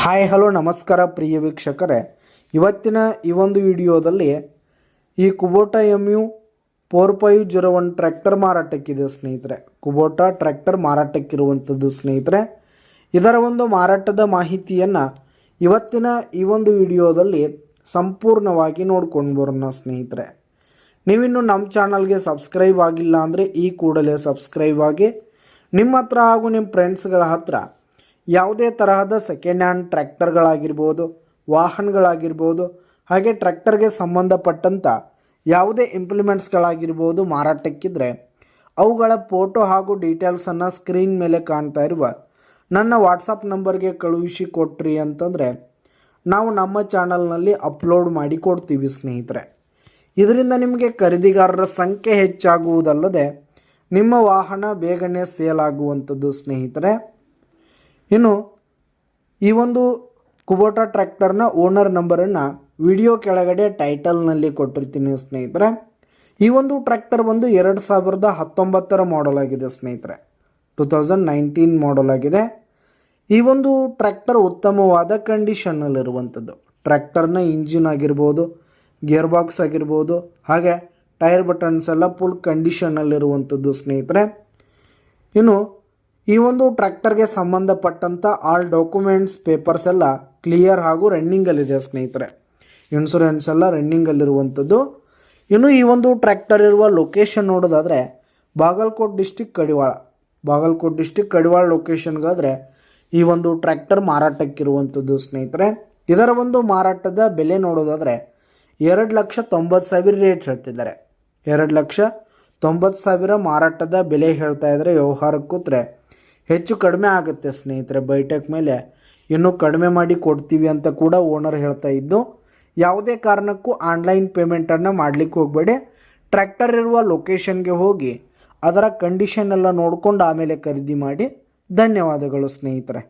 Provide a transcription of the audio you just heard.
Hi hello ನಮಸ್ಕಾರ ಪ್ರಿಯ ವೀಕ್ಷಕರೇ, ಇವತ್ತಿನ ಈ ಒಂದು ವಿಡಿಯೋದಲ್ಲಿ ಈ ಕುಬೋಟಾ MU4501 ಟ್ರ್ಯಾಕ್ಟರ್ ಮಾರಾಟಕ್ಕಿದೆ ಸ್ನೇಹಿತರೆ. ಕುಬೋಟಾ ಟ್ರ್ಯಾಕ್ಟರ್ ಮಾರಾಟಕ್ಕಿರುವಂಥದ್ದು ಸ್ನೇಹಿತರೆ. ಇದರ ಒಂದು ಮಾರಾಟದ ಮಾಹಿತಿಯನ್ನು ಇವತ್ತಿನ ಈ ಒಂದು ವಿಡಿಯೋದಲ್ಲಿ ಸಂಪೂರ್ಣವಾಗಿ ನೋಡ್ಕೊಂಡು ಬರೋಣ ಸ್ನೇಹಿತರೆ. ನೀವಿನ್ನು ನಮ್ಮ ಚಾನಲ್ಗೆ ಸಬ್ಸ್ಕ್ರೈಬ್ ಆಗಿಲ್ಲ ಅಂದರೆ ಈ ಕೂಡಲೇ ಸಬ್ಸ್ಕ್ರೈಬ್ ಆಗಿ ನಿಮ್ಮ ಹತ್ರ ಹಾಗೂ ನಿಮ್ಮ ಫ್ರೆಂಡ್ಸ್ಗಳ ಹತ್ರ ಯಾವುದೇ ತರಹದ ಸೆಕೆಂಡ್ ಹ್ಯಾಂಡ್ ಟ್ರ್ಯಾಕ್ಟರ್ಗಳಾಗಿರ್ಬೋದು, ವಾಹನಗಳಾಗಿರ್ಬೋದು, ಹಾಗೆ ಟ್ರ್ಯಾಕ್ಟರ್ಗೆ ಸಂಬಂಧಪಟ್ಟಂಥ ಯಾವುದೇ ಇಂಪ್ಲಿಮೆಂಟ್ಸ್ಗಳಾಗಿರ್ಬೋದು ಮಾರಾಟಕ್ಕಿದ್ರೆ ಅವುಗಳ ಫೋಟೋ ಹಾಗೂ ಡೀಟೇಲ್ಸನ್ನು ಸ್ಕ್ರೀನ್ ಮೇಲೆ ಕಾಣ್ತಾ ಇರುವ ನನ್ನ ವಾಟ್ಸಪ್ ನಂಬರ್ಗೆ ಕಳುಹಿಸಿ ಕೊಟ್ರಿ ಅಂತಂದರೆ ನಾವು ನಮ್ಮ ಚಾನಲ್ನಲ್ಲಿ ಅಪ್ಲೋಡ್ ಮಾಡಿ ಕೊಡ್ತೀವಿ ಸ್ನೇಹಿತರೆ. ಇದರಿಂದ ನಿಮಗೆ ಖರೀದಿಗಾರರ ಸಂಖ್ಯೆ ಹೆಚ್ಚಾಗುವುದಲ್ಲದೆ ನಿಮ್ಮ ವಾಹನ ಬೇಗನೆ ಸೇಲ್ ಆಗುವಂಥದ್ದು ಸ್ನೇಹಿತರೆ. ಇನ್ನು ಈ ಒಂದು ಕುಬೋಟಾ ಟ್ರ್ಯಾಕ್ಟರ್ನ ಓನರ್ ನಂಬರನ್ನು ವಿಡಿಯೋ ಕೆಳಗಡೆ ಟೈಟಲ್ನಲ್ಲಿ ಕೊಟ್ಟಿರ್ತೀನಿ ಸ್ನೇಹಿತರೆ. ಈ ಒಂದು ಟ್ರ್ಯಾಕ್ಟರ್ ಒಂದು 2019 ಮಾಡೆಲ್ ಆಗಿದೆ ಸ್ನೇಹಿತರೆ. 2019 ಮಾಡೆಲ್ ಆಗಿದೆ. ಈ ಒಂದು ಟ್ರ್ಯಾಕ್ಟರ್ ಉತ್ತಮವಾದ ಕಂಡೀಷನ್ನಲ್ಲಿರುವಂಥದ್ದು. ಟ್ರ್ಯಾಕ್ಟರ್ನ ಇಂಜಿನ್ ಆಗಿರ್ಬೋದು, ಗೇರ್ ಬಾಕ್ಸ್ ಆಗಿರ್ಬೋದು, ಹಾಗೆ ಟೈರ್ ಬಟನ್ಸ್ ಎಲ್ಲ ಫುಲ್ ಕಂಡೀಷನ್ನಲ್ಲಿರುವಂಥದ್ದು ಸ್ನೇಹಿತರೆ. ಇನ್ನು ಈ ಒಂದು ಟ್ರ್ಯಾಕ್ಟರ್ಗೆ ಸಂಬಂಧಪಟ್ಟಂಥ ಆಲ್ ಡಾಕ್ಯುಮೆಂಟ್ಸ್ ಪೇಪರ್ಸ್ ಎಲ್ಲ ಕ್ಲಿಯರ್ ಹಾಗೂ ರನ್ನಿಂಗಲ್ಲಿದೆ ಸ್ನೇಹಿತರೆ. ಇನ್ಶೂರೆನ್ಸ್ ಎಲ್ಲ ರನ್ನಿಂಗಲ್ಲಿರುವಂಥದ್ದು. ಇನ್ನು ಈ ಒಂದು ಟ್ರ್ಯಾಕ್ಟರ್ ಇರುವ ಲೊಕೇಶನ್ ನೋಡೋದಾದರೆ ಬಾಗಲಕೋಟೆ ಡಿಸ್ಟಿಕ್ ಕಡಿವಾಳ ಲೊಕೇಶನ್ಗಾದರೆ ಈ ಒಂದು ಟ್ರ್ಯಾಕ್ಟರ್ ಮಾರಾಟಕ್ಕಿರುವಂಥದ್ದು ಸ್ನೇಹಿತರೆ. ಇದರ ಒಂದು ಮಾರಾಟದ ಬೆಲೆ ನೋಡೋದಾದರೆ 2,90,000 ರೇಟ್ ಹೇಳ್ತಿದ್ದಾರೆ. 2,90,000 ಮಾರಾಟದ ಬೆಲೆ ಹೇಳ್ತಾ ಇದ್ದಾರೆ. ವ್ಯವಹಾರಕ್ಕೆ ಕೂತ್ರೆ ಹೆಚ್ಚು ಕಡಿಮೆ ಆಗುತ್ತೆ ಸ್ನೇಹಿತರೆ. ಬೈಟೆಕ್ ಮೇಲೆ ಇನ್ನೂ ಕಡಿಮೆ ಮಾಡಿ ಕೊಡ್ತೀವಿ ಅಂತ ಕೂಡ ಓನರ್ ಹೇಳ್ತಾ ಇದ್ದು, ಯಾವುದೇ ಕಾರಣಕ್ಕೂ ಆನ್ಲೈನ್ ಪೇಮೆಂಟನ್ನು ಮಾಡಲಿಕ್ಕೆ ಹೋಗಬೇಡಿ. ಟ್ರ್ಯಾಕ್ಟರ್ ಇರುವ ಲೊಕೇಶನ್ಗೆ ಹೋಗಿ ಅದರ ಕಂಡೀಷನ್ ಎಲ್ಲ ನೋಡಿಕೊಂಡು ಆಮೇಲೆ ಖರೀದಿ ಮಾಡಿ. ಧನ್ಯವಾದಗಳು ಸ್ನೇಹಿತರೆ.